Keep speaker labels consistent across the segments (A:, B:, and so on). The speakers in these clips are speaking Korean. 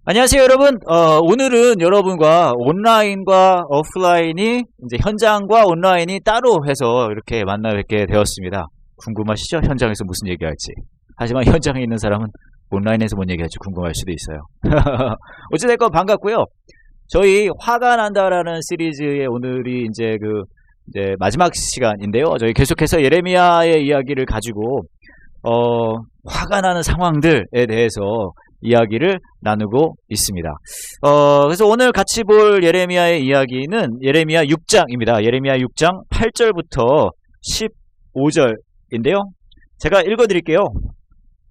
A: 안녕하세요, 여러분. 오늘은 여러분과 온라인과 오프라인이 이제 현장과 온라인이 따로 해서 이렇게 만나 뵙게 되었습니다. 궁금하시죠? 현장에서 무슨 얘기할지. 하지만 현장에 있는 사람은 온라인에서 뭔 얘기할지 궁금할 수도 있어요. 어찌됐건 반갑고요. 저희 화가 난다라는 시리즈의 오늘이 이제 이제 마지막 시간인데요. 저희 계속해서 예레미야의 이야기를 가지고 화가 나는 상황들에 대해서 이야기를 나누고 있습니다. 그래서 오늘 같이 볼 예레미야의 이야기는 예레미야 6장입니다. 예레미야 6장 8절부터 15절인데요. 제가 읽어드릴게요.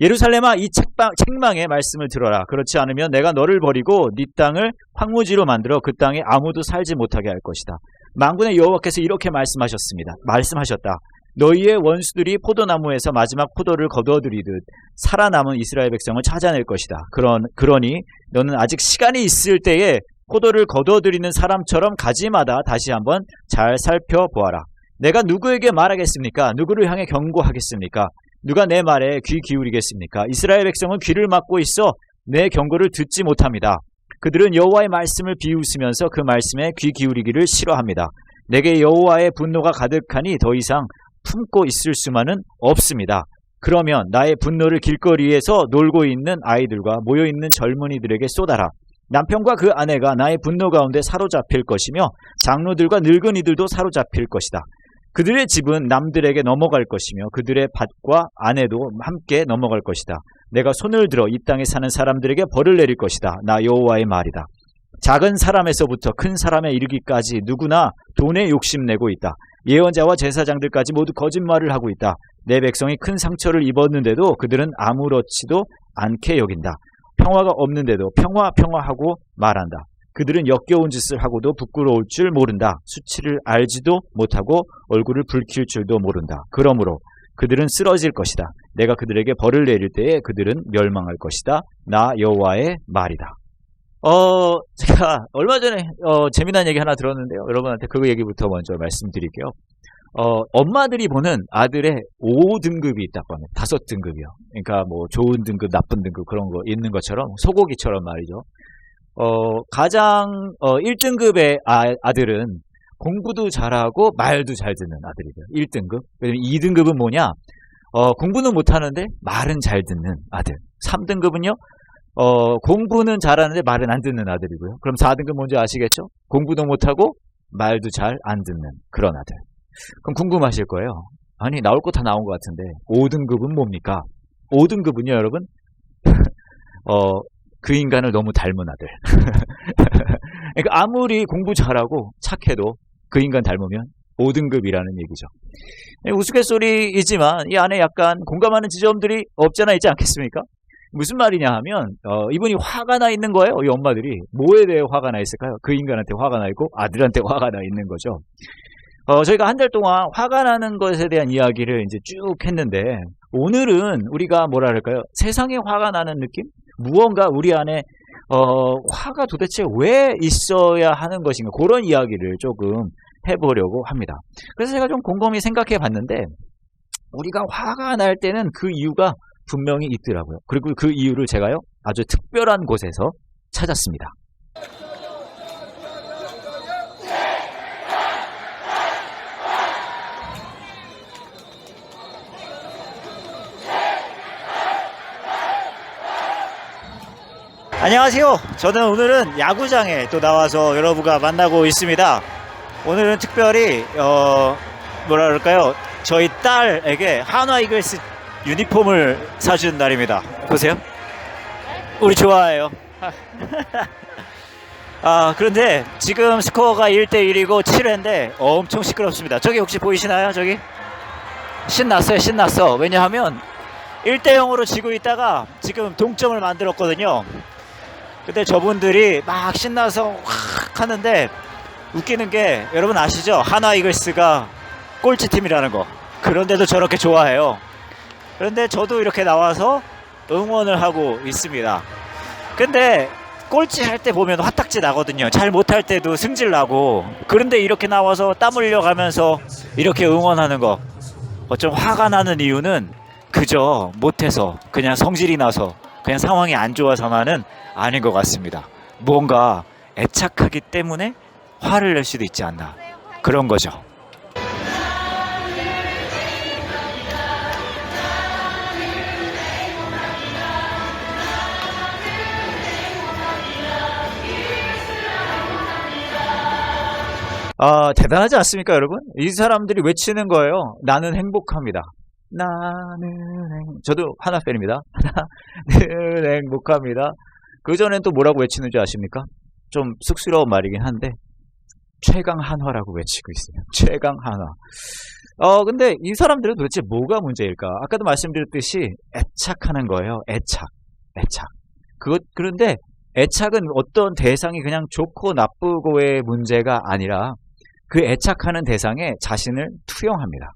A: 예루살렘아, 이 책망의 말씀을 들어라. 그렇지 않으면 내가 너를 버리고 네 땅을 황무지로 만들어 그 땅에 아무도 살지 못하게 할 것이다. 만군의 여호와께서 이렇게 말씀하셨다. 너희의 원수들이 포도나무에서 마지막 포도를 거두어들이듯 살아남은 이스라엘 백성을 찾아낼 것이다. 그러니 너는 아직 시간이 있을 때에 포도를 거두어들이는 사람처럼 가지마다 다시 한번 잘 살펴보아라. 내가 누구에게 말하겠습니까? 누구를 향해 경고하겠습니까? 누가 내 말에 귀 기울이겠습니까? 이스라엘 백성은 귀를 막고 있어 내 경고를 듣지 못합니다. 그들은 여호와의 말씀을 비웃으면서 그 말씀에 귀 기울이기를 싫어합니다. 내게 여호와의 분노가 가득하니 더 이상 품고 있을 수만은 없습니다. 그러면 나의 분노를 길거리에서 놀고 있는 아이들과 모여있는 젊은이들에게 쏟아라. 남편과 그 아내가 나의 분노 가운데 사로잡힐 것이며 장로들과 늙은이들도 사로잡힐 것이다. 그들의 집은 남들에게 넘어갈 것이며 그들의 밭과 아내도 함께 넘어갈 것이다. 내가 손을 들어 이 땅에 사는 사람들에게 벌을 내릴 것이다. 나 여호와의 말이다. 작은 사람에서부터 큰 사람에 이르기까지 누구나 돈에 욕심내고 있다. 예언자와 제사장들까지 모두 거짓말을 하고 있다. 내 백성이 큰 상처를 입었는데도 그들은 아무렇지도 않게 여긴다. 평화가 없는데도 평화하고 말한다. 그들은 역겨운 짓을 하고도 부끄러울 줄 모른다. 수치를 알지도 못하고 얼굴을 붉힐 줄도 모른다. 그러므로 그들은 쓰러질 것이다. 내가 그들에게 벌을 내릴 때에 그들은 멸망할 것이다. 나 여호와의 말이다. 제가 얼마 전에 재미난 얘기 하나 들었는데요. 여러분한테 그 얘기부터 먼저 말씀드릴게요. 엄마들이 보는 아들의 5등급이 있다고 합니다. 5등급이요. 그러니까 뭐 좋은 등급, 나쁜 등급 그런 거 있는 것처럼 소고기처럼 말이죠. 가장 1등급의 아들은 공부도 잘하고 말도 잘 듣는 아들이고요. 1등급. 그다음에 2등급은 뭐냐? 공부는 못하는데 말은 잘 듣는 아들. 3등급은요? 공부는 잘하는데 말은 안 듣는 아들이고요. 그럼 4등급 뭔지 아시겠죠? 공부도 못하고 말도 잘 안 듣는 그런 아들. 그럼 궁금하실 거예요. 아니, 나올 거 다 나온 것 같은데 5등급은 뭡니까? 5등급은요, 여러분? 그 인간을 너무 닮은 아들. 그러니까 아무리 공부 잘하고 착해도 그 인간 닮으면 5등급이라는 얘기죠. 우스갯소리이지만 이 안에 약간 공감하는 지점들이 없잖아 있지 않겠습니까? 무슨 말이냐 하면 이분이 화가 나 있는 거예요. 이 엄마들이 뭐에 대해 화가 나 있을까요? 그 인간한테 화가 나 있고 아들한테 화가 나 있는 거죠. 저희가 한 달 동안 화가 나는 것에 대한 이야기를 이제 쭉 했는데 오늘은 우리가 뭐라 할까요? 세상에 화가 나는 느낌? 무언가 우리 안에 화가 도대체 왜 있어야 하는 것인가? 그런 이야기를 조금 해보려고 합니다. 그래서 제가 좀 곰곰이 생각해 봤는데 우리가 화가 날 때는 그 이유가 분명히 있더라고요. 그리고 그 이유를 제가요 아주 특별한 곳에서 찾았습니다. 안녕하세요. 저는 오늘은 야구장에 또 나와서 여러분과 만나고 있습니다. 오늘은 특별히 뭐라 그럴까요? 저희 딸에게 한화 이글스 유니폼을 사주는 날입니다. 보세요. 우리 좋아해요. 그런데 지금 스코어가 1대1이고 7회인데 엄청 시끄럽습니다. 저기 혹시 보이시나요? 저기? 신났어. 왜냐하면 1대0으로 지고 있다가 지금 동점을 만들었거든요. 근데 저분들이 막 신나서 확 하는데 웃기는 게 여러분 아시죠? 한화 이글스가 꼴찌팀이라는 거. 그런데도 저렇게 좋아해요. 그런데 저도 이렇게 나와서 응원을 하고 있습니다. 근데 꼴찌 할 때 보면 화딱지 나거든요. 잘 못할 때도 승질 나고. 그런데 이렇게 나와서 땀 흘려가면서 이렇게 응원하는 거. 좀 화가 나는 이유는 그저 못해서 그냥 성질이 나서 그냥 상황이 안 좋아서만은 아닌 것 같습니다. 뭔가 애착하기 때문에 화를 낼 수도 있지 않나, 그런 거죠. 대단하지 않습니까, 여러분? 이 사람들이 외치는 거예요. 나는 행복합니다. 저도 하나 팬입니다. 나는 행복합니다. 그전엔 또 뭐라고 외치는 줄 아십니까? 좀 쑥스러운 말이긴 한데 최강 한화라고 외치고 있어요. 최강 한화. 근데 이 사람들은 도대체 뭐가 문제일까? 아까도 말씀드렸듯이 애착하는 거예요. 애착. 그런데 애착은 어떤 대상이 그냥 좋고 나쁘고의 문제가 아니라 그 애착하는 대상에 자신을 투영합니다.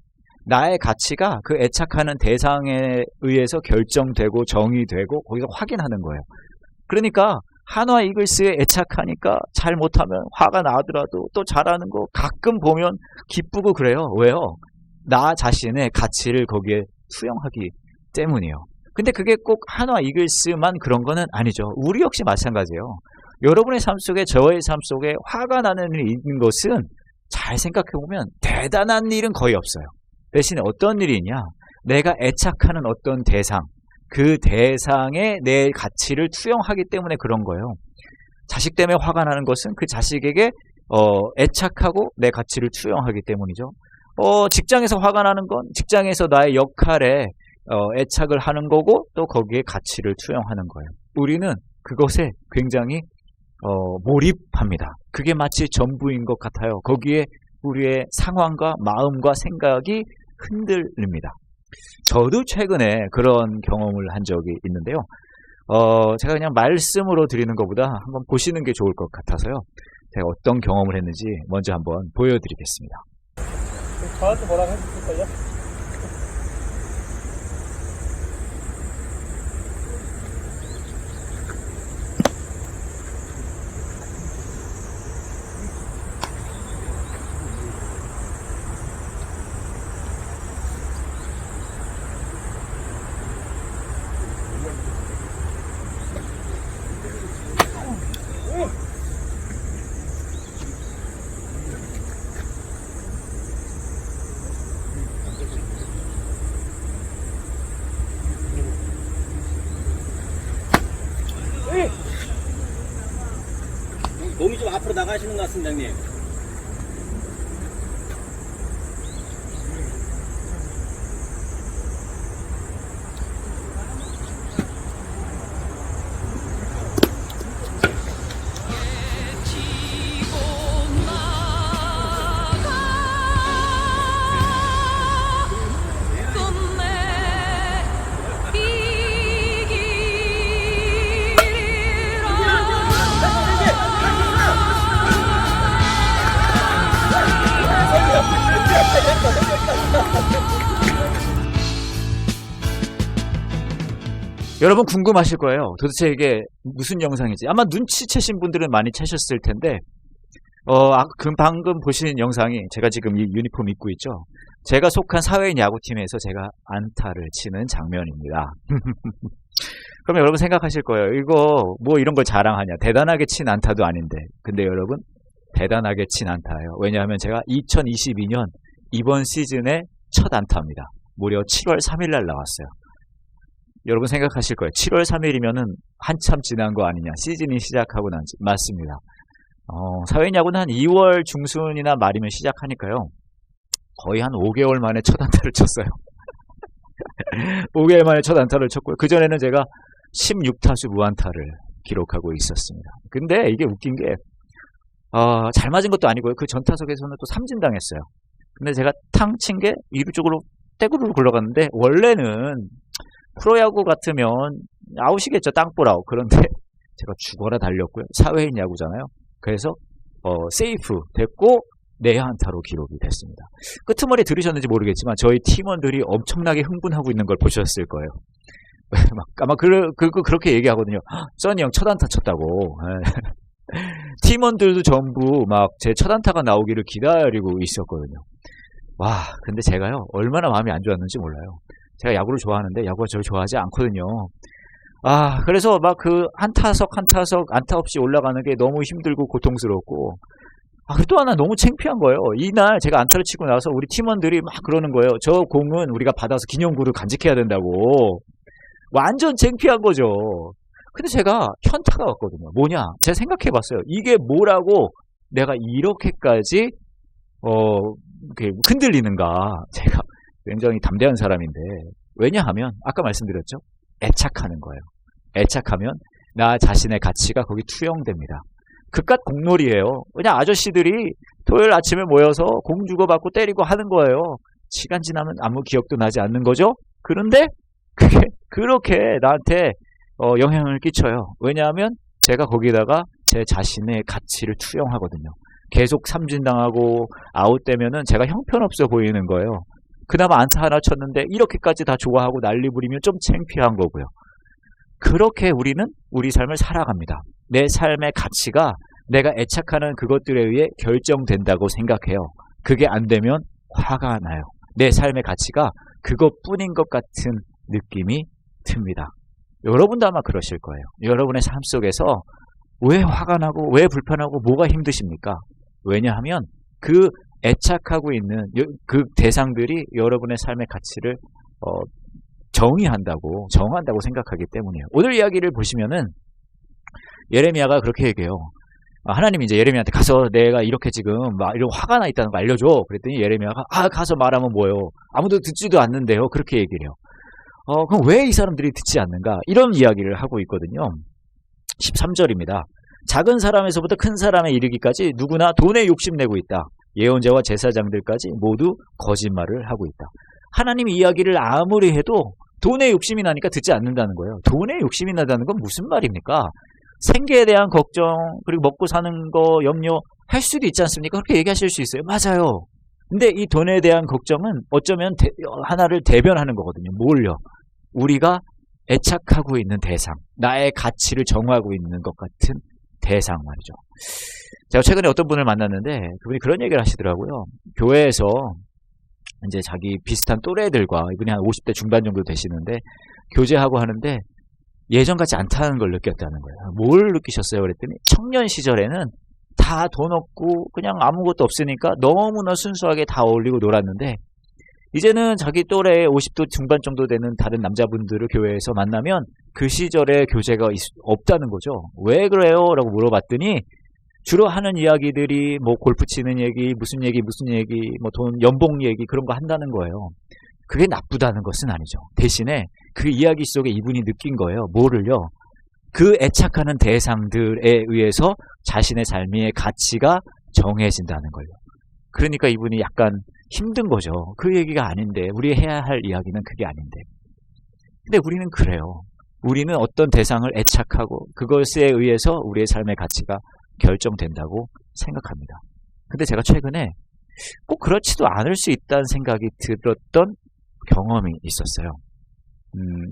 A: 나의 가치가 그 애착하는 대상에 의해서 결정되고 정의되고 거기서 확인하는 거예요. 그러니까 한화 이글스에 애착하니까 잘못하면 화가 나더라도 또 잘하는 거 가끔 보면 기쁘고 그래요. 왜요? 나 자신의 가치를 거기에 투영하기 때문이에요. 근데 그게 꼭 한화 이글스만 그런 거는 아니죠. 우리 역시 마찬가지예요. 여러분의 삶 속에, 저의 삶 속에 화가 나는 일이 있는 것은 잘 생각해보면 대단한 일은 거의 없어요. 대신에 어떤 일이 있냐? 내가 애착하는 어떤 대상, 그 대상에 내 가치를 투영하기 때문에 그런 거예요. 자식 때문에 화가 나는 것은 그 자식에게 애착하고 내 가치를 투영하기 때문이죠. 직장에서 화가 나는 건 직장에서 나의 역할에 애착을 하는 거고 또 거기에 가치를 투영하는 거예요. 우리는 그것에 굉장히 몰입합니다. 그게 마치 전부인 것 같아요. 거기에 우리의 상황과 마음과 생각이 흔들립니다. 저도 최근에 그런 경험을 한 적이 있는데요. 제가 그냥 말씀으로 드리는 것보다 한번 보시는 게 좋을 것 같아서요. 제가 어떤 경험을 했는지 먼저 한번 보여드리겠습니다.
B: 저한테 뭐라고 해주실까요? 몸이 좀 앞으로 나가시는 것 같습니다, 형님.
A: 여러분 궁금하실 거예요. 도대체 이게 무슨 영상이지? 아마 눈치채신 분들은 많이 채셨을 텐데 방금 보신 영상이 제가 지금 이 유니폼 입고 있죠. 제가 속한 사회인 야구팀에서 제가 안타를 치는 장면입니다. 그럼 여러분 생각하실 거예요. 이거 뭐 이런 걸 자랑하냐. 대단하게 친 안타도 아닌데. 근데 여러분 대단하게 친 안타예요. 왜냐하면 제가 2022년 이번 시즌의 첫 안타입니다. 무려 7월 3일 날 나왔어요. 여러분 생각하실 거예요. 7월 3일이면은 한참 지난 거 아니냐. 시즌이 시작하고 난 맞습니다. 사회인 야구는 한 2월 중순이나 말이면 시작하니까요. 거의 한 5개월 만에 첫 안타를 쳤어요. 5개월 만에 첫 안타를 쳤고요. 그전에는 제가 16타수 무안타를 기록하고 있었습니다. 근데 이게 웃긴 게 잘 맞은 것도 아니고요. 그 전 타석에서는 또 삼진 당했어요. 근데 제가 탕 친 게 2루 쪽으로 떼구르르 굴러갔는데 원래는 프로야구 같으면 아웃이겠죠. 땅볼 아웃. 그런데 제가 죽어라 달렸고요. 사회인 야구잖아요. 그래서 세이프 됐고 내야 안타로 기록이 됐습니다. 끄트머리 들으셨는지 모르겠지만 저희 팀원들이 엄청나게 흥분하고 있는 걸 보셨을 거예요. 아마 그렇게 얘기하거든요. 써니 형 첫 안타 쳤다고. 팀원들도 전부 막 제 첫 안타가 나오기를 기다리고 있었거든요. 와, 근데 제가요 얼마나 마음이 안 좋았는지 몰라요. 제가 야구를 좋아하는데 야구가 저를 좋아하지 않거든요. 그래서 막 그 한 타석 한 타석 안타 없이 올라가는 게 너무 힘들고 고통스럽고, 또 하나 너무 창피한 거예요. 이날 제가 안타를 치고 나서 우리 팀원들이 막 그러는 거예요. 저 공은 우리가 받아서 기념구를 간직해야 된다고. 완전 창피한 거죠. 근데 제가 현타가 왔거든요. 뭐냐? 제가 생각해 봤어요. 이게 뭐라고 내가 이렇게까지 이렇게 흔들리는가. 제가 굉장히 담대한 사람인데, 왜냐하면 아까 말씀드렸죠. 애착하는 거예요. 애착하면 나 자신의 가치가 거기 투영됩니다. 그깟 공놀이에요. 그냥 아저씨들이 토요일 아침에 모여서 공 주고받고 때리고 하는 거예요. 시간 지나면 아무 기억도 나지 않는 거죠. 그런데 그게 그렇게 나한테 영향을 끼쳐요. 왜냐하면 제가 거기다가 제 자신의 가치를 투영하거든요. 계속 삼진당하고 아웃되면은 제가 형편없어 보이는 거예요. 그나마 안타 하나 쳤는데 이렇게까지 다 좋아하고 난리 부리면 좀 창피한 거고요. 그렇게 우리는 우리 삶을 살아갑니다. 내 삶의 가치가 내가 애착하는 그것들에 의해 결정된다고 생각해요. 그게 안 되면 화가 나요. 내 삶의 가치가 그것뿐인 것 같은 느낌이 듭니다. 여러분도 아마 그러실 거예요. 여러분의 삶 속에서 왜 화가 나고 왜 불편하고 뭐가 힘드십니까? 왜냐하면 그 애착하고 있는 그 대상들이 여러분의 삶의 가치를 정한다고 생각하기 때문이에요. 오늘 이야기를 보시면은 예레미야가 그렇게 얘기해요. 하나님이 이제 예레미야한테 가서 내가 이렇게 지금 막 이런 화가 나 있다는 거 알려줘. 그랬더니 예레미야가 가서 말하면 뭐예요? 아무도 듣지도 않는데요. 그렇게 얘기를 해요. 그럼 왜 이 사람들이 듣지 않는가? 이런 이야기를 하고 있거든요. 13절입니다. 작은 사람에서부터 큰 사람에 이르기까지 누구나 돈에 욕심내고 있다. 예언자와 제사장들까지 모두 거짓말을 하고 있다. 하나님이 이야기를 아무리 해도 돈에 욕심이 나니까 듣지 않는다는 거예요. 돈에 욕심이 나다는 건 무슨 말입니까? 생계에 대한 걱정, 그리고 먹고 사는 거 염려할 수도 있지 않습니까? 그렇게 얘기하실 수 있어요. 맞아요. 근데 이 돈에 대한 걱정은 어쩌면 하나를 대변하는 거거든요. 뭘요? 우리가 애착하고 있는 대상, 나의 가치를 정하고 있는 것 같은 대상 말이죠. 제가 최근에 어떤 분을 만났는데 그분이 그런 얘기를 하시더라고요. 교회에서 이제 자기 비슷한 또래들과, 이분이 한 50대 중반 정도 되시는데 교제하고 하는데 예전 같지 않다는 걸 느꼈다는 거예요. 뭘 느끼셨어요? 그랬더니 청년 시절에는 다 돈 없고 그냥 아무것도 없으니까 너무나 순수하게 다 어울리고 놀았는데, 이제는 자기 또래 50대 중반 정도 되는 다른 남자분들을 교회에서 만나면 그 시절에 교제가 없다는 거죠. 왜 그래요? 라고 물어봤더니 주로 하는 이야기들이 뭐 골프 치는 얘기, 무슨 얘기, 뭐 돈, 연봉 얘기, 그런 거 한다는 거예요. 그게 나쁘다는 것은 아니죠. 대신에 그 이야기 속에 이분이 느낀 거예요. 뭐를요? 그 애착하는 대상들에 의해서 자신의 삶의 가치가 정해진다는 걸요. 그러니까 이분이 약간 힘든 거죠. 그 얘기가 아닌데, 우리 해야 할 이야기는 그게 아닌데. 근데 우리는 그래요. 우리는 어떤 대상을 애착하고 그것에 의해서 우리의 삶의 가치가 결정된다고 생각합니다. 근데 제가 최근에 꼭 그렇지도 않을 수 있다는 생각이 들었던 경험이 있었어요.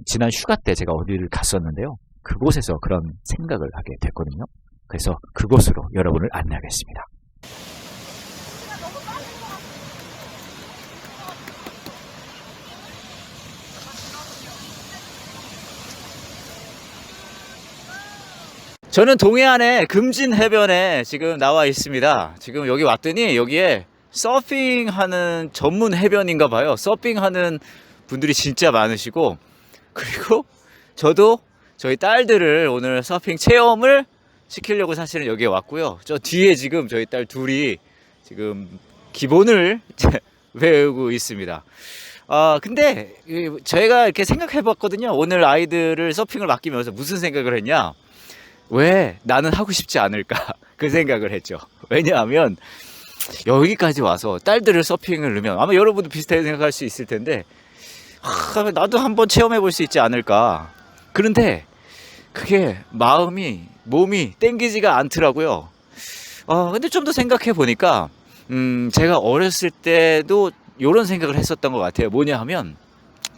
A: 지난 휴가 때 제가 어디를 갔었는데요. 그곳에서 그런 생각을 하게 됐거든요. 그래서 그곳으로 여러분을 안내하겠습니다. 저는 동해안의 금진해변에 지금 나와 있습니다. 지금 여기 왔더니 여기에 서핑하는 전문 해변인가 봐요. 서핑하는 분들이 진짜 많으시고, 그리고 저도 저희 딸들을 오늘 서핑 체험을 시키려고 사실은 여기에 왔고요. 저 뒤에 지금 저희 딸 둘이 지금 기본을 외우고 있습니다. 근데 저희가 이렇게 생각해 봤거든요. 오늘 아이들을 서핑을 맡기면서 무슨 생각을 했냐? 왜 나는 하고 싶지 않을까? 그 생각을 했죠. 왜냐하면 여기까지 와서 딸들을 서핑을 넣으면 아마 여러분도 비슷하게 생각할 수 있을 텐데, 나도 한번 체험해 볼 수 있지 않을까. 그런데 그게 몸이 땡기지가 않더라고요. 근데 좀 더 생각해 보니까 제가 어렸을 때도 이런 생각을 했었던 것 같아요. 뭐냐 하면,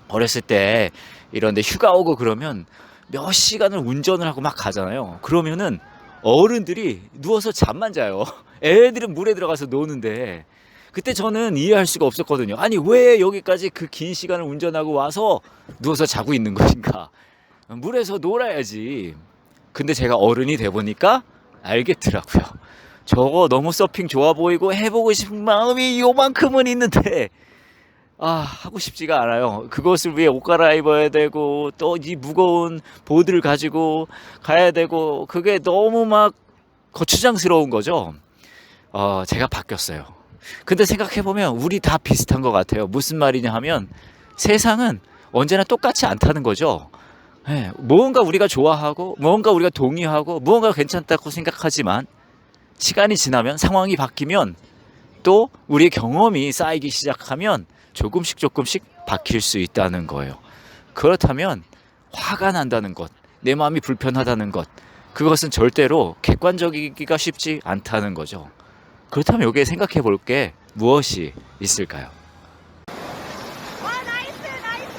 A: 어렸을 때 이런데 휴가 오고 그러면 몇 시간을 운전을 하고 막 가잖아요. 그러면은 어른들이 누워서 잠만 자요. 애들은 물에 들어가서 노는데, 그때 저는 이해할 수가 없었거든요. 아니 왜 여기까지 그 긴 시간을 운전하고 와서 누워서 자고 있는 것인가. 물에서 놀아야지. 근데 제가 어른이 돼 보니까 알겠더라고요. 저거 너무 서핑 좋아 보이고 해보고 싶은 마음이 요만큼은 있는데 하고 싶지가 않아요. 그것을 위해 옷 갈아입어야 되고 또 이 무거운 보드를 가지고 가야 되고 그게 너무 막 거추장스러운 거죠. 제가 바뀌었어요. 근데 생각해보면 우리 다 비슷한 것 같아요. 무슨 말이냐 하면 세상은 언제나 똑같지 않다는 거죠. 예, 무언가 우리가 좋아하고 무언가 우리가 동의하고 무언가 괜찮다고 생각하지만 시간이 지나면 상황이 바뀌면 또 우리의 경험이 쌓이기 시작하면 조금씩 바뀔 수 있다는 거예요. 그렇다면 화가 난다는 것, 내 마음이 불편하다는 것, 그것은 절대로 객관적이기가 쉽지 않다는 거죠. 그렇다면 여기에 생각해 볼 게 무엇이 있을까요?
C: 와, 나이스, 나이스.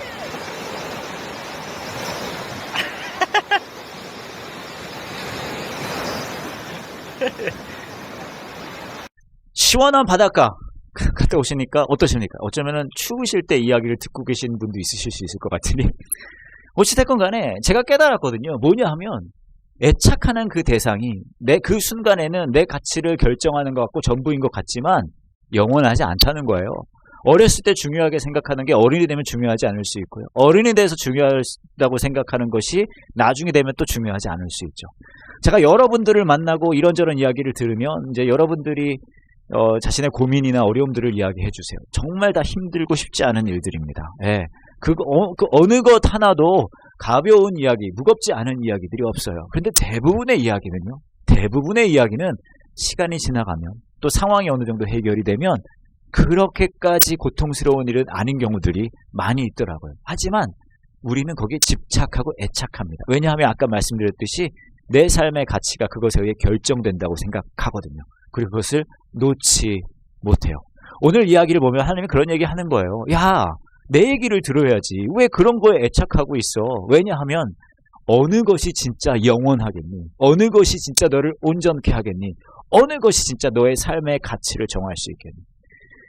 A: 시원한 바닷가 갔다 오시니까 어떠십니까? 어쩌면은 추우실 때 이야기를 듣고 계신 분도 있으실 수 있을 것 같으니 어찌됐건 간에 제가 깨달았거든요. 뭐냐 하면 애착하는 그 대상이 그 순간에는 내 가치를 결정하는 것 같고 전부인 것 같지만 영원하지 않다는 거예요. 어렸을 때 중요하게 생각하는 게 어른이 되면 중요하지 않을 수 있고요. 어른이 돼서 중요하다고 생각하는 것이 나중에 되면 또 중요하지 않을 수 있죠. 제가 여러분들을 만나고 이런저런 이야기를 들으면 이제 여러분들이 자신의 고민이나 어려움들을 이야기해 주세요. 정말 다 힘들고 쉽지 않은 일들입니다. 예. 그 어느 것 하나도 가벼운 이야기, 무겁지 않은 이야기들이 없어요. 근데 대부분의 이야기는 시간이 지나가면 또 상황이 어느 정도 해결이 되면 그렇게까지 고통스러운 일은 아닌 경우들이 많이 있더라고요. 하지만 우리는 거기에 집착하고 애착합니다. 왜냐하면 아까 말씀드렸듯이 내 삶의 가치가 그것에 의해 결정된다고 생각하거든요. 그리고 그것을 놓지 못해요. 오늘 이야기를 보면 하나님이 그런 얘기 하는 거예요. 야, 내 얘기를 들어야지. 왜 그런 거에 애착하고 있어? 왜냐하면 어느 것이 진짜 영원하겠니? 어느 것이 진짜 너를 온전케 하겠니? 어느 것이 진짜 너의 삶의 가치를 정할 수 있겠니?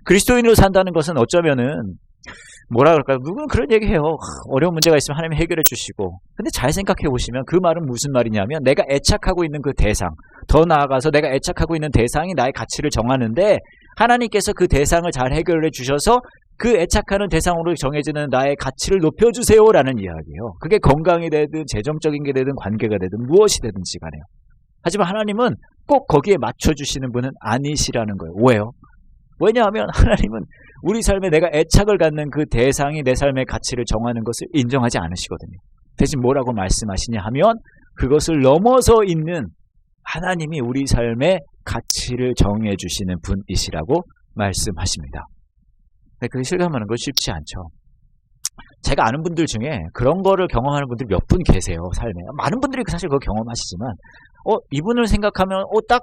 A: 그리스도인으로 산다는 것은 어쩌면은 뭐라 그럴까요? 누구는 그런 얘기해요. 어려운 문제가 있으면 하나님이 해결해 주시고. 근데 잘 생각해 보시면 그 말은 무슨 말이냐면 내가 애착하고 있는 그 대상, 더 나아가서 내가 애착하고 있는 대상이 나의 가치를 정하는데 하나님께서 그 대상을 잘 해결해 주셔서 그 애착하는 대상으로 정해지는 나의 가치를 높여주세요라는 이야기예요. 그게 건강이 되든 재정적인 게 되든 관계가 되든 무엇이 되든지 간에요. 하지만 하나님은 꼭 거기에 맞춰주시는 분은 아니시라는 거예요. 왜요? 왜냐하면 하나님은 우리 삶에 내가 애착을 갖는 그 대상이 내 삶의 가치를 정하는 것을 인정하지 않으시거든요. 대신 뭐라고 말씀하시냐 하면 그것을 넘어서 있는 하나님이 우리 삶의 가치를 정해주시는 분이시라고 말씀하십니다. 근데 그게 실감하는 건 쉽지 않죠. 제가 아는 분들 중에 그런 거를 경험하는 분들이 몇 분 계세요. 삶에. 많은 분들이 사실 그걸 경험하시지만 이분을 생각하면 딱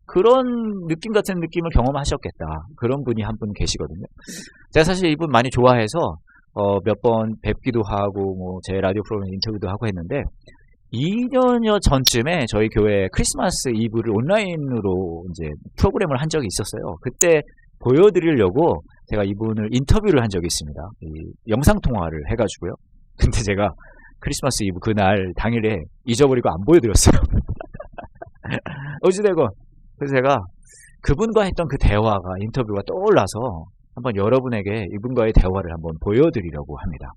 A: 그런 느낌 같은 느낌을 경험하셨겠다. 그런 분이 한 분 계시거든요. 제가 사실 이분 많이 좋아해서 몇 번 뵙기도 하고 제 라디오 프로그램 인터뷰도 하고 했는데 2년여 전쯤에 저희 교회 크리스마스 이브를 온라인으로 이제 프로그램을 한 적이 있었어요. 그때 보여드리려고 제가 이분을 인터뷰를 한 적이 있습니다. 영상 통화를 해가지고요. 근데 제가 크리스마스 이브 그날 당일에 잊어버리고 안 보여드렸어요. 어찌되건 그래서 제가 그분과 했던 그 대화가 인터뷰가 떠올라서 한번 여러분에게 이분과의 대화를 한번 보여드리려고 합니다.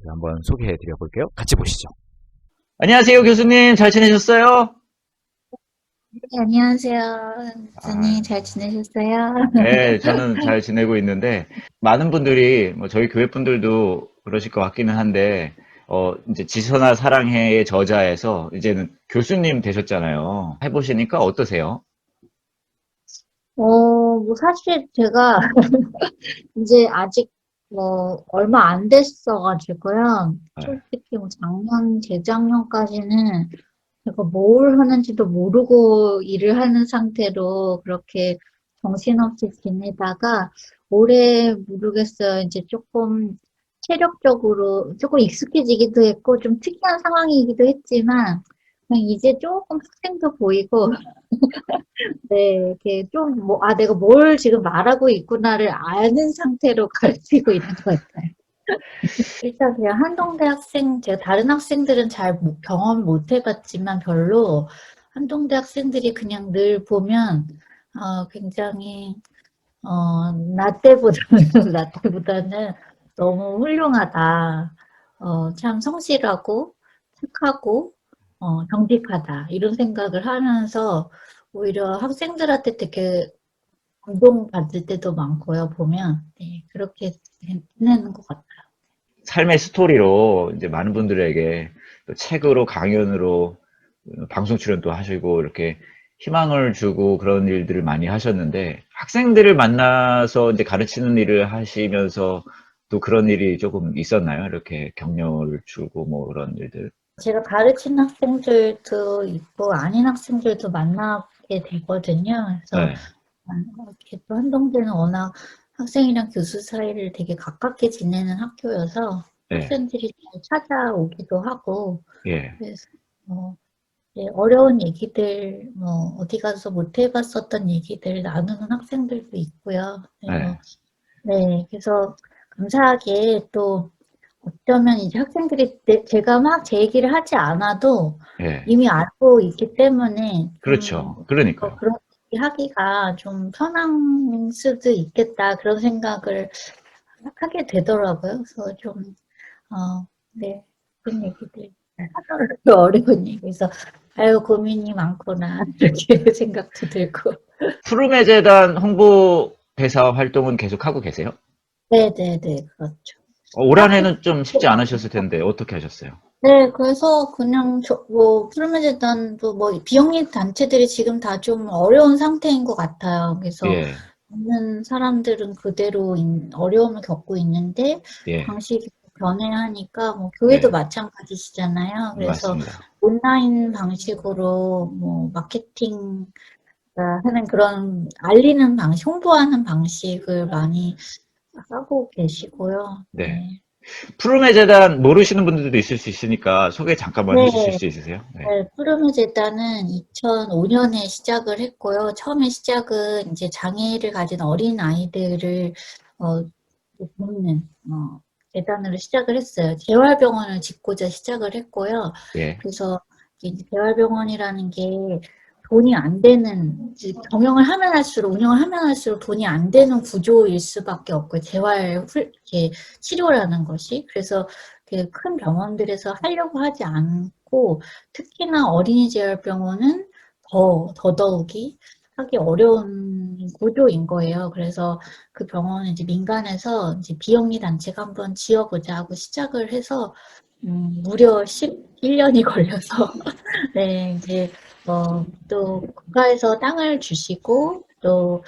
A: 한번 소개해드려 볼게요. 같이 보시죠. 안녕하세요, 교수님. 잘 지내셨어요?
C: 네, 안녕하세요. 선생님 잘 지내셨어요?
A: 네, 저는 잘 지내고 있는데 많은 분들이 저희 교회 분들도 그러실 것 같기는 한데 이제 지선아 사랑해의 저자에서 이제는 교수님 되셨잖아요. 해보시니까 어떠세요?
C: 사실 제가 이제 아직 얼마 안 됐어가지고요.
A: 네.
C: 솔직히 재작년까지는 제가 뭘 하는지도 모르고 일을 하는 상태로 그렇게 정신없이 지내다가 올해 모르겠어요. 이제 조금 체력적으로 조금 익숙해지기도 했고 좀 특이한 상황이기도 했지만 그냥 이제 조금 학생도 보이고 네, 이렇게 좀 내가 뭘 지금 말하고 있구나를 아는 상태로 가르치고 있는 것 같아요. 일단 그냥 한동대 학생, 제가 다른 학생들은 경험 못 해봤지만 별로 한동대 학생들이 그냥 늘 보면, 굉장히, 나 때보다는, 나 때보다는 너무 훌륭하다. 참 성실하고, 착하고, 정직하다. 이런 생각을 하면서 오히려 학생들한테 되게 감동받을 때도 많고요, 보면. 네, 그렇게 지내는 것 같아요.
D: 삶의 스토리로 이제 많은 분들에게 또 책으로 강연으로 방송 출연도 하시고 이렇게 희망을 주고 그런 일들을 많이 하셨는데 학생들을 만나서 이제 가르치는 일을 하시면서 또 그런 일이 조금 있었나요? 이렇게 격려를 주고 뭐 그런 일들.
C: 제가 가르치는 학생들도 있고 아닌 학생들도 만나게 되거든요. 그래서
D: 네.
C: 이렇게 또 한동대는 워낙 학생이랑 교수 사이를 되게 가깝게 지내는 학교여서
D: 예.
C: 학생들이 잘 찾아오기도 하고
D: 예.
C: 그래서 이제 어려운 얘기들 어디 가서 못 해봤었던 얘기들 나누는 학생들도 있고요.
D: 네.
C: 네, 그래서 감사하게 또 어쩌면 이제 학생들이 제가 막 제 얘기를 하지 않아도
D: 예.
C: 이미 알고 있기 때문에
D: 그렇죠. 그러니까요.
C: 그런 얘기 하기가 좀 편한 수도 있겠다 그런 생각을 하게 되더라고요. 그래서 좀 네, 그런 얘기들 하더라고요. 어려운 얘기. 그래서 아유 고민이 많구나 이렇게 생각도 들고.
D: 푸르메 재단 홍보대사 활동은 계속 하고 계세요?
C: 네네네 그렇죠.
D: 올 한해는 좀 쉽지 않으셨을 텐데 어떻게 하셨어요?
C: 네, 그래서 그냥 푸르메재단도 비영리 단체들이 지금 다 좀 어려운 상태인 것 같아요. 그래서
D: 예.
C: 있는 사람들은 그대로 어려움을 겪고 있는데
D: 예.
C: 방식이 변해하니까 교회도
D: 예.
C: 마찬가지시잖아요. 그래서
D: 맞습니다.
C: 온라인 방식으로 마케팅 하는 그런 알리는 방식, 홍보하는 방식을 많이 하고 계시고요.
D: 네.
C: 네.
D: 푸르메 재단 모르시는 분들도 있을 수 있으니까 소개 잠깐만 해주실
C: 네.
D: 수 있으세요? 네.
C: 네, 푸르메 재단은 2005년에 시작을 했고요. 처음에 시작은 이제 장애를 가진 어린 아이들을 돕는 재단으로 시작을 했어요. 재활병원을 짓고자 시작을 했고요.
D: 예.
C: 그래서 이제 재활병원이라는 게 돈이 안 되는 경영을 하면 할수록 운영을 하면 할수록 돈이 안 되는 구조일 수밖에 없고요. 이렇게 치료라는 것이 그래서 큰 병원들에서 하려고 하지 않고 특히나 어린이 재활병원은 더더욱이 하기 어려운 구조인 거예요. 그래서 그 병원은 이제 민간에서 이제 비영리 단체가 한번 지어보자 하고 시작을 해서 무려 11년이 걸려서 네 이제 또 국가에서 땅을 주시고 또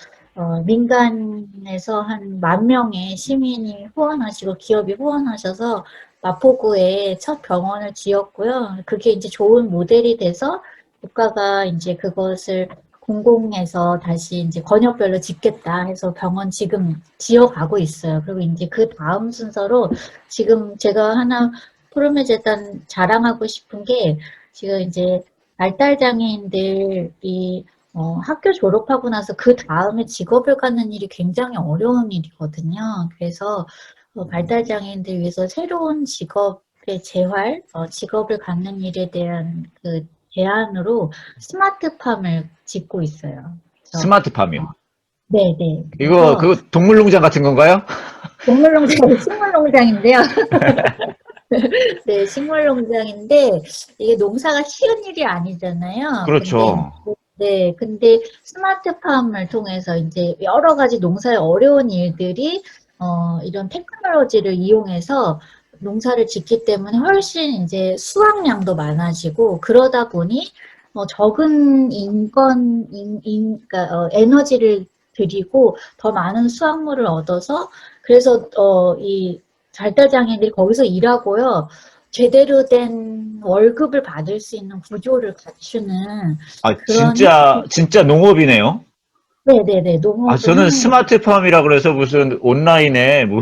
C: 민간에서 한 10,000명의 시민이 후원하시고 기업이 후원하셔서 마포구에 첫 병원을 지었고요. 그게 이제 좋은 모델이 돼서 국가가 이제 그것을 공공에서 다시 이제 권역별로 짓겠다 해서 병원 지금 지어가고 있어요. 그리고 이제 그 다음 순서로 지금 제가 하나 푸르메 재단 자랑하고 싶은 게 지금 이제 발달장애인들이 학교 졸업하고 나서 그 다음에 직업을 갖는 일이 굉장히 어려운 일이거든요. 그래서 발달장애인들 위해서 새로운 직업의 직업을 갖는 일에 대한 그 제안으로 스마트팜을 짓고 있어요.
D: 스마트팜이요.
C: 네네.
D: 이거 그거 동물농장 같은 건가요?
C: 동물농장, 식물농장인데요. 네, 식물농장인데 이게 농사가 쉬운 일이 아니잖아요.
D: 그렇죠.
C: 근데 스마트팜을 통해서 이제 여러 가지 농사의 어려운 일들이 이런 테크놀로지를 이용해서 농사를 짓기 때문에 훨씬 이제 수확량도 많아지고 그러다 보니 적은 그러니까 에너지를 들이고 더 많은 수확물을 얻어서 그래서 이 발달장애인들이 거기서 일하고요. 제대로 된 월급을 받을 수 있는 구조를 갖추는 그런
D: 진짜 농업이네요.
C: 네네네 농업을
D: 저는 스마트팜이라 그래서 무슨 온라인에 뭐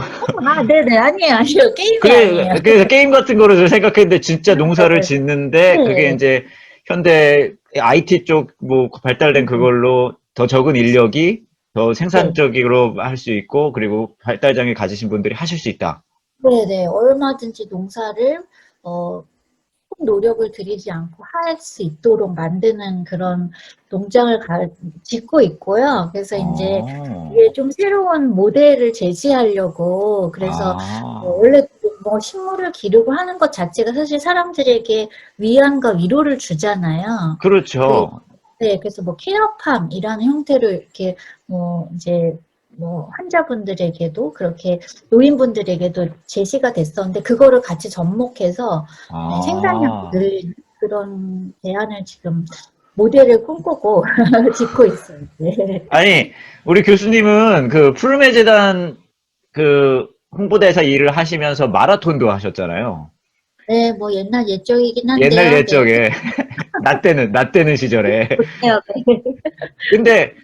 C: 네네 아니에요 게임이 아니에요.
D: 그래서 게임 같은 거를 생각했는데 진짜 농사를 짓는데 그게 이제 현대 IT 쪽 뭐 발달된 그걸로 더 적은 인력이 더 생산적으로 할 수 있고 그리고 발달장애 가지신 분들이 하실 수 있다.
C: 네네, 얼마든지 농사를, 큰 노력을 들이지 않고 할 수 있도록 만드는 그런 농장을 짓고 있고요. 그래서 이제
D: 어.
C: 이게 좀 새로운 모델을 제시하려고, 그래서
D: 아.
C: 원래 뭐 식물을 기르고 하는 것 자체가 사실 사람들에게 위안과 위로를 주잖아요.
D: 그렇죠.
C: 네, 그래서 뭐 케어팜이라는 형태로 이렇게 뭐 이제 뭐 환자분들에게도 그렇게 노인분들에게도 제시가 됐었는데 그거를 같이 접목해서 생산량을
D: 아.
C: 늘리는 그런 대안을 지금 모델을 꿈꾸고 짓고 있어요. 네.
D: 아니, 우리 교수님은 그 푸르메 재단 그 홍보대사 일을 하시면서 마라톤도 하셨잖아요.
C: 네, 뭐 옛날 옛적이긴
D: 옛날
C: 한데요. 네.
D: 옛적에 나 때는 시절에.
C: 네.
D: 근데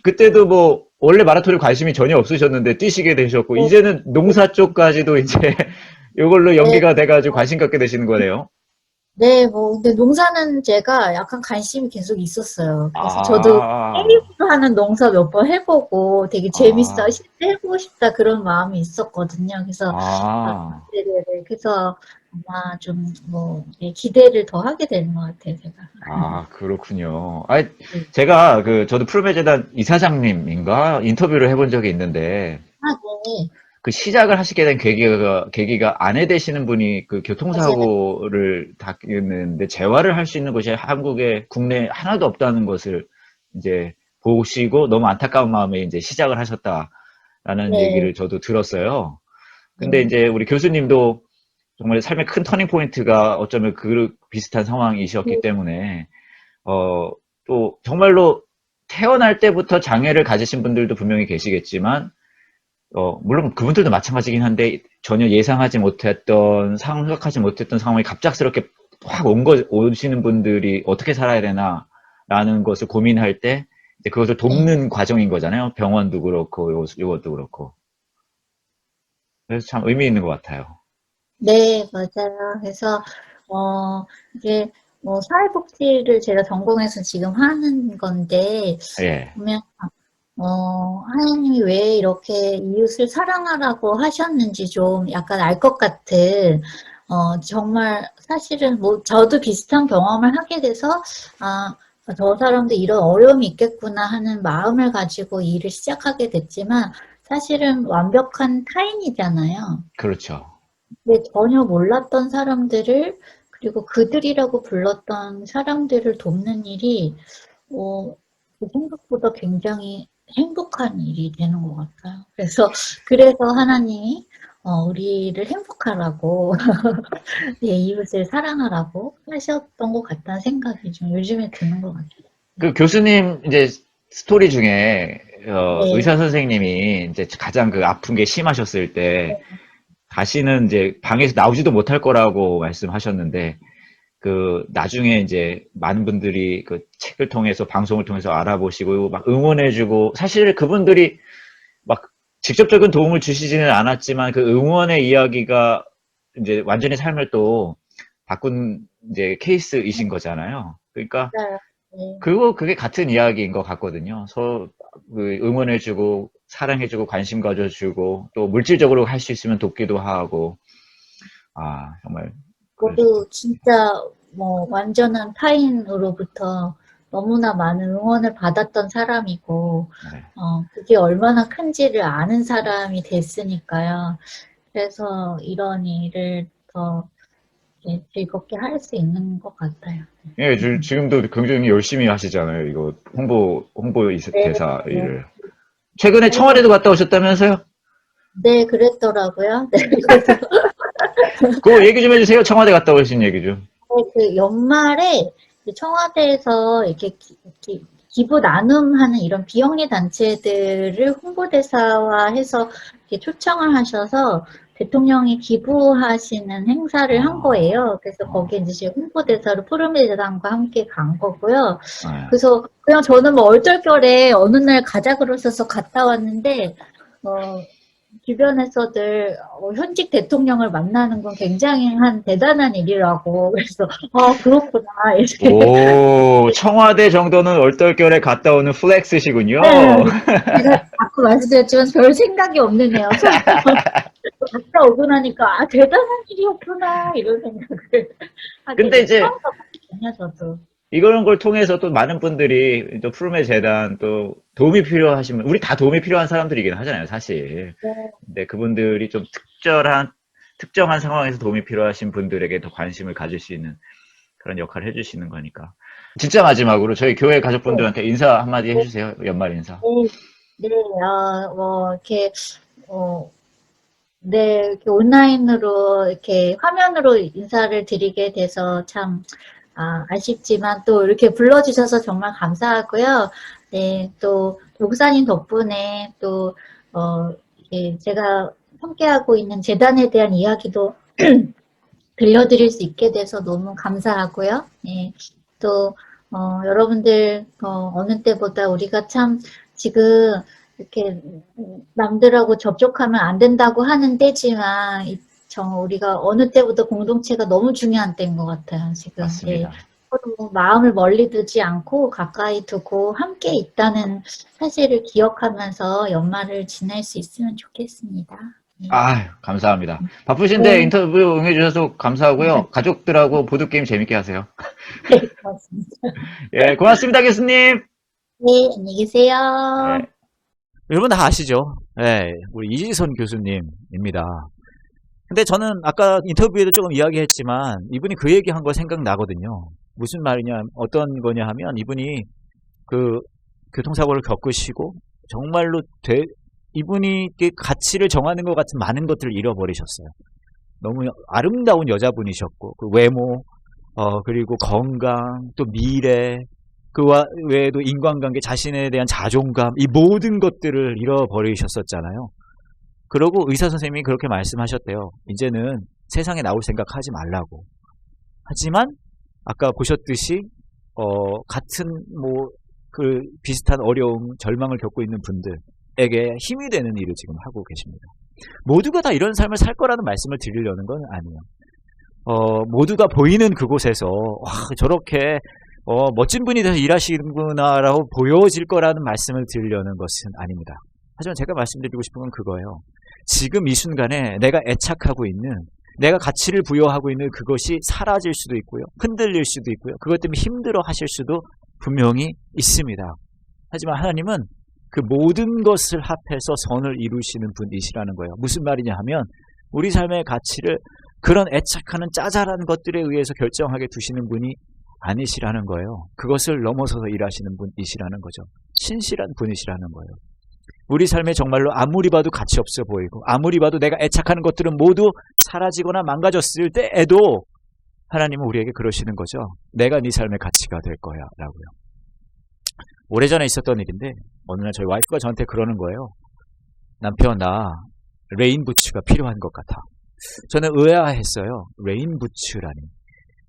D: 그때도 뭐 원래 마라톤에 관심이 전혀 없으셨는데 뛰시게 되셨고 이제는 농사 쪽까지도 이제 이걸로
C: 네.
D: 연계가 돼가지고 관심 갖게 되시는 거네요.
C: 네, 뭐, 근데 농사는 제가 약간 관심이 계속 있었어요. 그래서 저도
D: 아,
C: 게임으로 하는 농사 몇 번 해보고 되게 재밌어,
D: 아,
C: 실제 해보고 싶다 그런 마음이 있었거든요. 그래서,
D: 아,
C: 네네네. 그래서 아마 좀 뭐, 기대를 더 하게 되는 것 같아요, 제가.
D: 그렇군요. 아,
C: 네.
D: 제가 저도 푸르메 재단 이사장님인가 인터뷰를 해본 적이 있는데
C: 아, 네.
D: 그 시작을 하시게 된 계기가 아내 되시는 분이 그
C: 맞아요.
D: 교통사고를 당했는데 재활을 할 수 있는 곳이 한국에 국내에 하나도 없다는 것을 이제 보시고 너무 안타까운 마음에 이제 시작을 하셨다라는
C: 네.
D: 얘기를 저도 들었어요. 근데
C: 네.
D: 이제 우리 교수님도 정말 삶의 큰 터닝 포인트가 어쩌면 그 비슷한 상황이셨기
C: 네.
D: 때문에 또 정말로 태어날 때부터 장애를 가지신 분들도 분명히 계시겠지만 물론 그분들도 마찬가지긴 한데 전혀 예상하지 못했던 생각하지 못했던 상황이 갑작스럽게 확 오시는 분들이 어떻게 살아야 되나라는 것을 고민할 때 이제 그것을
C: 네.
D: 돕는 과정인 거잖아요. 병원도 그렇고 요것도 그렇고. 그래서 참 의미 있는 것 같아요.
C: 네, 맞아요. 그래서, 이게, 뭐, 사회복지를 제가 전공해서 지금 하는 건데,
D: 예.
C: 보면, 하나님이 왜 이렇게 이웃을 사랑하라고 하셨는지 좀 약간 알 것 같은, 정말 사실은 뭐, 저도 비슷한 경험을 하게 돼서, 아, 저 사람도 이런 어려움이 있겠구나 하는 마음을 가지고 일을 시작하게 됐지만, 사실은 완벽한 타인이잖아요.
D: 그렇죠.
C: 근데 전혀 몰랐던 사람들을 그리고 그들이라고 불렀던 사람들을 돕는 일이 어, 생각보다 굉장히 행복한 일이 되는 것 같아요. 그래서 하나님이 우리를 행복하라고 예, 이웃을 사랑하라고 하셨던 것 같다는 생각이 좀 요즘에 드는 것 같아요.
D: 그 교수님 이제 스토리 중에
C: 네,
D: 의사 선생님이 이제 가장 그 아픈 게 심하셨을 때 다시는 이제 방에서 나오지도 못할 거라고 말씀하셨는데 나중에 이제 많은 분들이 그 책을 통해서 방송을 통해서 알아보시고 막 응원해주고 사실 그분들이 막 직접적인 도움을 주시지는 않았지만 그 응원의 이야기가 이제 완전히 삶을 또 바꾼 이제 케이스이신 거잖아요. 그러니까
C: 맞아요. 네,
D: 그게 같은 이야기인 것 같거든요. 응원해주고 사랑해주고 관심 가져주고 또 물질적으로 할 수 있으면 돕기도 하고 정말 그러시죠.
C: 저도 진짜 뭐 완전한 타인으로부터 너무나 많은 응원을 받았던 사람이고,
D: 네.
C: 그게 얼마나 큰지를 아는 사람이 됐으니까요. 그래서 이런 일을 더 이렇게 즐겁게 할 수 있는 것 같아요.
D: 예, 지금도 굉장히 열심히 하시잖아요. 이거 홍보
C: 네,
D: 대사
C: 네.
D: 일을. 최근에
C: 그래서,
D: 청와대도 갔다 오셨다면서요?
C: 네, 그랬더라고요. 네, 그래서
D: 그거 얘기 좀 해주세요. 청와대 갔다 오신 얘기 좀.
C: 그 연말에 청와대에서 이렇게 기부 나눔하는 이런 비영리 단체들을 홍보대사화해서 이렇게 초청을 하셔서 대통령이 기부하시는 행사를 한
D: 아,
C: 거예요. 그래서
D: 어,
C: 거기에 이제 홍보대사로 푸르메대단과 함께 간 거고요.
D: 네.
C: 그래서 그냥 저는 뭐 얼떨결에 어느 날 가자 그러셔서 갔다 왔는데, 주변에서들 현직 대통령을 만나는 건 굉장히 대단한 일이라고 그래서 그렇구나 이렇게
D: 오, 청와대 정도는 얼떨결에 갔다 오는 플렉스시군요.
C: 네, 제가 자꾸 말씀드렸지만 별 생각이 없는 애요. 갔다 오고 나니까 아 대단한 일이었구나 이런 생각을 하게
D: 근데 이제
C: 처음 가봤거든요 저도.
D: 이런 걸 통해서 또 많은 분들이 또 푸르메 재단 또 도움이 필요하시면 우리 다 도움이 필요한 사람들이긴 하잖아요, 사실.
C: 네.
D: 근데 그분들이 좀 특정한 상황에서 도움이 필요하신 분들에게 더 관심을 가질 수 있는 그런 역할을 해주시는 거니까. 진짜 마지막으로 저희 교회 가족분들한테 인사 한마디 해주세요. 연말 인사.
C: 네, 뭐 이렇게 네, 이렇게 온라인으로 이렇게 화면으로 인사를 드리게 돼서 참 아쉽지만 또 이렇게 불러주셔서 정말 감사하고요. 네, 또 목사님 덕분에 또 이렇게 제가 함께하고 있는 재단에 대한 이야기도 들려드릴 수 있게 돼서 너무 감사하고요. 네, 또 여러분들 어느 때보다 우리가 참 지금 이렇게 남들하고 접촉하면 안 된다고 하는 때지만 우리가 어느 때보다 공동체가 너무 중요한 때인 것 같아요. 지금.
D: 맞습니다.
C: 서로 마음을 멀리 두지 않고 가까이 두고 함께 있다는 사실을 기억하면서 연말을 지낼 수 있으면 좋겠습니다. 네.
D: 감사합니다. 바쁘신데
C: 네.
D: 인터뷰 응해주셔서 감사하고요. 가족들하고 보드게임 재밌게 하세요.
C: 네, 고맙습니다.
D: 예, 고맙습니다, 교수님.
C: 네, 안녕히 계세요.
D: 네.
A: 여러분 다 아시죠? 네, 우리 이지선 교수님입니다. 근데 저는 아까 인터뷰에도 조금 이야기했지만 이분이 그 얘기한 거 생각나거든요. 무슨 말이냐, 어떤 거냐 하면 이분이 그 교통사고를 겪으시고 정말로 이분이 가치를 정하는 것 같은 많은 것들을 잃어버리셨어요. 너무 아름다운 여자분이셨고 그 외모, 그리고 건강, 또 미래, 그 외에도 인간관계, 자신에 대한 자존감, 이 모든 것들을 잃어버리셨었잖아요. 그러고 의사 선생님이 그렇게 말씀하셨대요. 이제는 세상에 나올 생각하지 말라고. 하지만 아까 보셨듯이 같은 그 비슷한 어려움, 절망을 겪고 있는 분들에게 힘이 되는 일을 지금 하고 계십니다. 모두가 다 이런 삶을 살 거라는 말씀을 드리려는 건 아니에요. 모두가 보이는 그곳에서 와, 저렇게 멋진 분이 돼서 일하시는구나라고 보여질 거라는 말씀을 드리려는 것은 아닙니다. 하지만 제가 말씀드리고 싶은 건 그거예요. 지금 이 순간에 내가 애착하고 있는, 내가 가치를 부여하고 있는 그것이 사라질 수도 있고요. 흔들릴 수도 있고요. 그것 때문에 힘들어 하실 수도 분명히 있습니다. 하지만 하나님은 그 모든 것을 합해서 선을 이루시는 분이시라는 거예요. 무슨 말이냐 하면 우리 삶의 가치를 그런 애착하는 짜잘한 것들에 의해서 결정하게 두시는 분이 아니시라는 거예요. 그것을 넘어서서 일하시는 분이시라는 거죠. 신실한 분이시라는 거예요. 우리 삶에 정말로 아무리 봐도 가치 없어 보이고 아무리 봐도 내가 애착하는 것들은 모두 사라지거나 망가졌을 때에도 하나님은 우리에게 그러시는 거죠. 내가 네 삶의 가치가 될 거야 라고요. 오래전에 있었던 일인데 어느 날 저희 와이프가 저한테 그러는 거예요. 남편, 나 레인부츠가 필요한 것 같아. 저는 의아했어요. 레인부츠라니.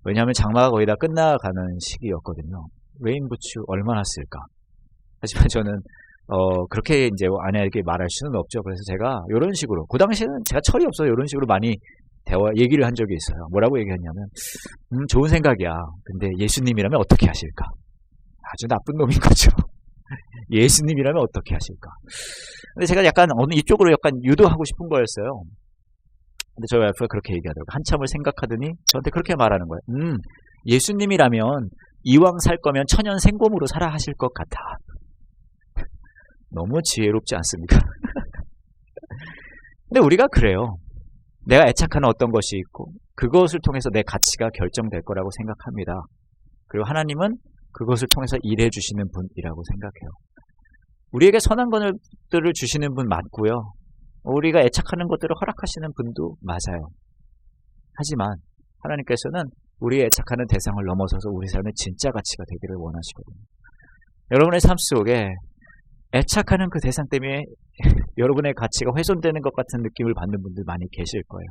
A: 왜냐하면 장마가 거의 다 끝나가는 시기였거든요. 레인부츠 얼마나 쓸까? 하지만 저는 그렇게 이제 아내에게 말할 수는 없죠. 그래서 제가 이런 식으로, 그 당시에는 제가 철이 없어서 이런 식으로 많이 얘기를 한 적이 있어요. 뭐라고 얘기했냐면, 좋은 생각이야. 근데 예수님이라면 어떻게 하실까? 아주 나쁜 놈인 거죠. 예수님이라면 어떻게 하실까? 근데 제가 약간 이쪽으로 약간 유도하고 싶은 거였어요. 근데 저희 와이프가 그렇게 얘기하더라고요. 한참을 생각하더니 저한테 그렇게 말하는 거예요. 예수님이라면 이왕 살 거면 천연 생곰으로 살아 하실 것 같아. 너무 지혜롭지 않습니까? 근데 우리가 그래요. 내가 애착하는 어떤 것이 있고 그것을 통해서 내 가치가 결정될 거라고 생각합니다. 그리고 하나님은 그것을 통해서 일해 주시는 분이라고 생각해요. 우리에게 선한 것들을 주시는 분 맞고요. 우리가 애착하는 것들을 허락하시는 분도 맞아요. 하지만 하나님께서는 우리의 애착하는 대상을 넘어서서 우리 삶의 진짜 가치가 되기를 원하시거든요. 여러분의 삶 속에 애착하는 그 대상 때문에 여러분의 가치가 훼손되는 것 같은 느낌을 받는 분들 많이 계실 거예요.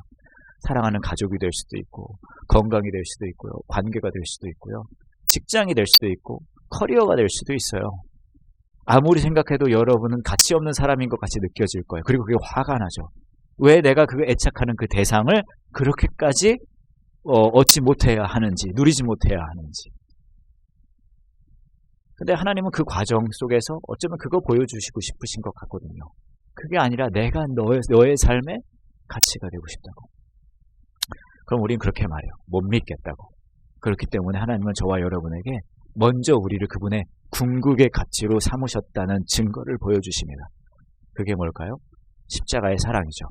A: 사랑하는 가족이 될 수도 있고 건강이 될 수도 있고요. 관계가 될 수도 있고요. 직장이 될 수도 있고 커리어가 될 수도 있어요. 아무리 생각해도 여러분은 가치 없는 사람인 것 같이 느껴질 거예요. 그리고 그게 화가 나죠. 왜 내가 그 애착하는 그 대상을 그렇게까지 얻지 못해야 하는지, 누리지 못해야 하는지. 근데 하나님은 그 과정 속에서 어쩌면 그거 보여주시고 싶으신 것 같거든요. 그게 아니라 내가 너의 삶에 가치가 되고 싶다고. 그럼 우린 그렇게 말해요. 못 믿겠다고. 그렇기 때문에 하나님은 저와 여러분에게 먼저 우리를 그분의 궁극의 가치로 삼으셨다는 증거를 보여주십니다. 그게 뭘까요? 십자가의 사랑이죠.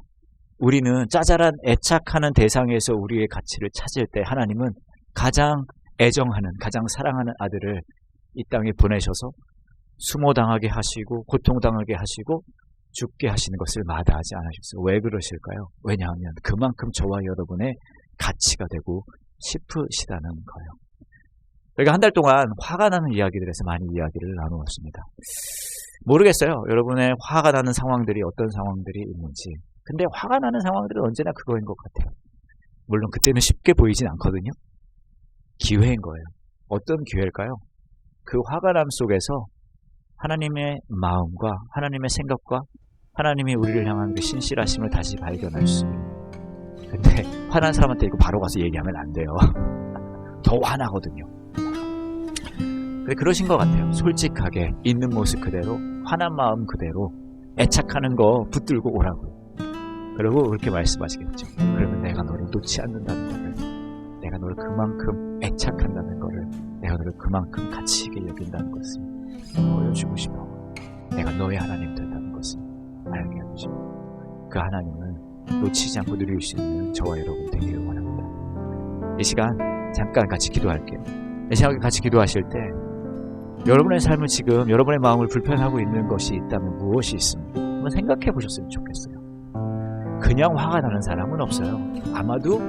A: 우리는 짜잘한 애착하는 대상에서 우리의 가치를 찾을 때 하나님은 가장 애정하는, 가장 사랑하는 아들을 이 땅에 보내셔서 수모당하게 하시고 고통당하게 하시고 죽게 하시는 것을 마다하지 않으셨어요. 왜 그러실까요? 왜냐하면 그만큼 저와 여러분의 가치가 되고 싶으시다는 거예요. 저희가 한 달 동안 화가 나는 이야기들에서 많이 이야기를 나누었습니다. 모르겠어요. 여러분의 화가 나는 상황들이 어떤 상황들이 있는지. 근데 화가 나는 상황들은 언제나 그거인 것 같아요. 물론 그때는 쉽게 보이진 않거든요. 기회인 거예요. 어떤 기회일까요? 그 화가 남 속에서 하나님의 마음과 하나님의 생각과 하나님이 우리를 향한 그 신실하심을 다시 발견할 수 있어요. 근데 화난 사람한테 이거 바로 가서 얘기하면 안 돼요. 더 화나거든요. 근데 그러신 것 같아요. 솔직하게 있는 모습 그대로, 화난 마음 그대로 애착하는 거 붙들고 오라고요. 그리고 그렇게 말씀하시겠죠. 그러면 내가 너를 놓지 않는다는 거를, 내가 너를 그만큼 애착한다는 거를, 내가 너를 그만큼 가치 있게 여긴다는 것을 보여주고 싶어. 내가 너의 하나님 된다는 것을 알게 해주시고, 그 하나님을 놓치지 않고 누릴 수 있는 저와 여러분 되기를 원합니다. 이 시간 잠깐 같이 기도할게요. 이 시간 같이 기도하실 때 여러분의 삶을 지금 여러분의 마음을 불편하고 있는 것이 있다면 무엇이 있습니까? 한번 생각해 보셨으면 좋겠어요. 그냥 화가 나는 사람은 없어요. 아마도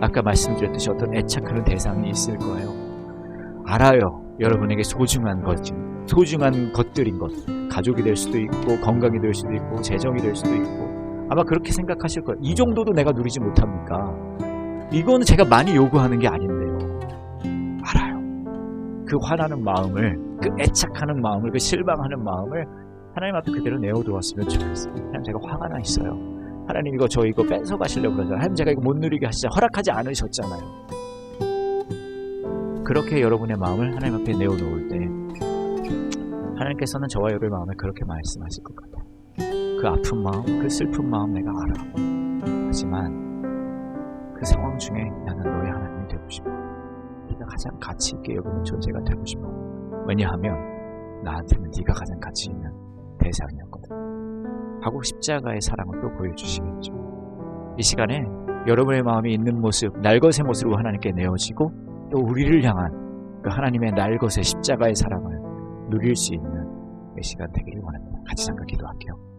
A: 아까 말씀드렸듯이 어떤 애착하는 대상이 있을 거예요. 알아요. 여러분에게 소중한 것들인 것. 가족이 될 수도 있고 건강이 될 수도 있고 재정이 될 수도 있고 아마 그렇게 생각하실 거예요. 이 정도도 내가 누리지 못합니까? 이거는 제가 많이 요구하는 게 아닌데요. 알아요. 그 화나는 마음을, 그 애착하는 마음을, 그 실망하는 마음을 하나님 앞에 그대로 내어두었으면 좋겠어요. 하나님 제가 화가 나 있어요. 하나님 이거 저 이거 뺏어가시려고 그러잖아요. 하나님 제가 이거 못 누리게 하시자 허락하지 않으셨잖아요. 그렇게 여러분의 마음을 하나님 앞에 내어놓을 때 하나님께서는 저와 여러분의 마음을 그렇게 말씀하실 것 같아요. 그 아픈 마음, 그 슬픈 마음 내가 알아. 하지만 그 상황 중에 나는 너의 하나님이 되고 싶어. 네가 가장 가치 있게 여기는 존재가 되고 싶어. 왜냐하면 나한테는 네가 가장 가치 있는 대상이었거든. 하고 십자가의 사랑을 또 보여주시겠죠. 이 시간에 여러분의 마음이 있는 모습, 날것의 모습으로 하나님께 내어지고 또 우리를 향한 그 하나님의 날것의 십자가의 사랑을 누릴 수 있는 이 시간 되기를 원합니다. 같이 잠깐 기도할게요.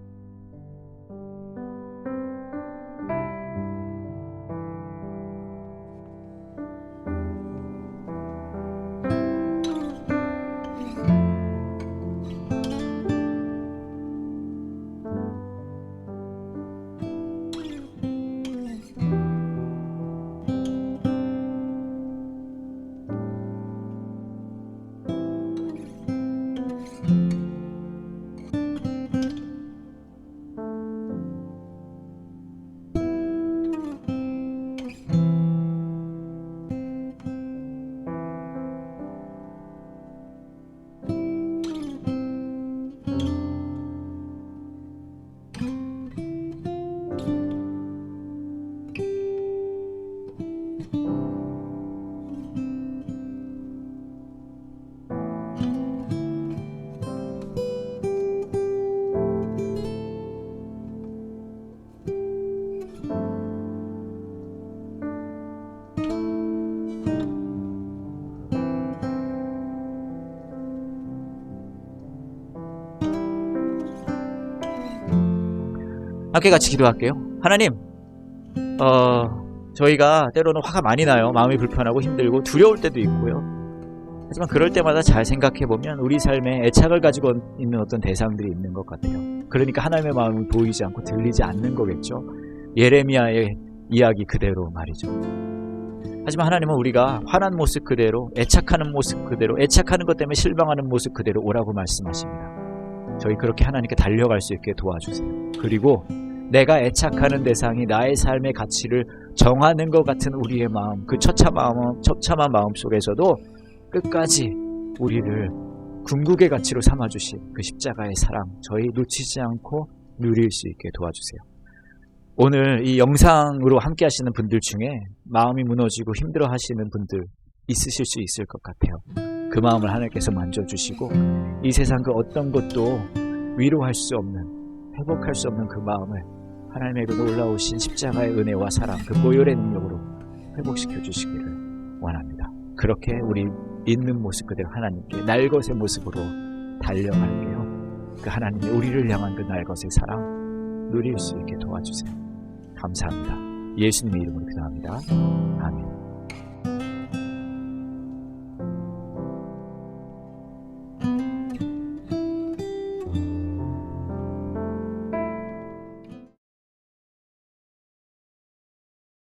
A: 함께 같이 기도할게요. 하나님, 저희가 때로는 화가 많이 나요. 마음이 불편하고 힘들고 두려울 때도 있고요. 하지만 그럴 때마다 잘 생각해보면 우리 삶에 애착을 가지고 있는 어떤 대상들이 있는 것 같아요. 그러니까 하나님의 마음이 보이지 않고 들리지 않는 거겠죠. 예레미야의 이야기 그대로 말이죠. 하지만 하나님은 우리가 화난 모습 그대로, 애착하는 모습 그대로, 애착하는 것 때문에 실망하는 모습 그대로 오라고 말씀하십니다. 저희 그렇게 하나님께 달려갈 수 있게 도와주세요. 그리고 내가 애착하는 대상이 나의 삶의 가치를 정하는 것 같은 우리의 마음, 그 처참한 마음 속에서도 끝까지 우리를 궁극의 가치로 삼아주신 그 십자가의 사랑, 저희 놓치지 않고 누릴 수 있게 도와주세요. 오늘 이 영상으로 함께 하시는 분들 중에 마음이 무너지고 힘들어 하시는 분들 있으실 수 있을 것 같아요. 그 마음을 하나님께서 만져주시고 이 세상 그 어떤 것도 위로할 수 없는, 회복할 수 없는 그 마음을 하나님의 그 놀라우신 십자가의 은혜와 사랑, 그 보혈의 능력으로 회복시켜 주시기를 원합니다. 그렇게 우리 있는 모습 그대로 하나님께 날것의 모습으로 달려갈게요. 그 하나님의 우리를 향한 그 날것의 사랑 누릴 수 있게 도와주세요. 감사합니다. 예수님의 이름으로 기도합니다. 아멘.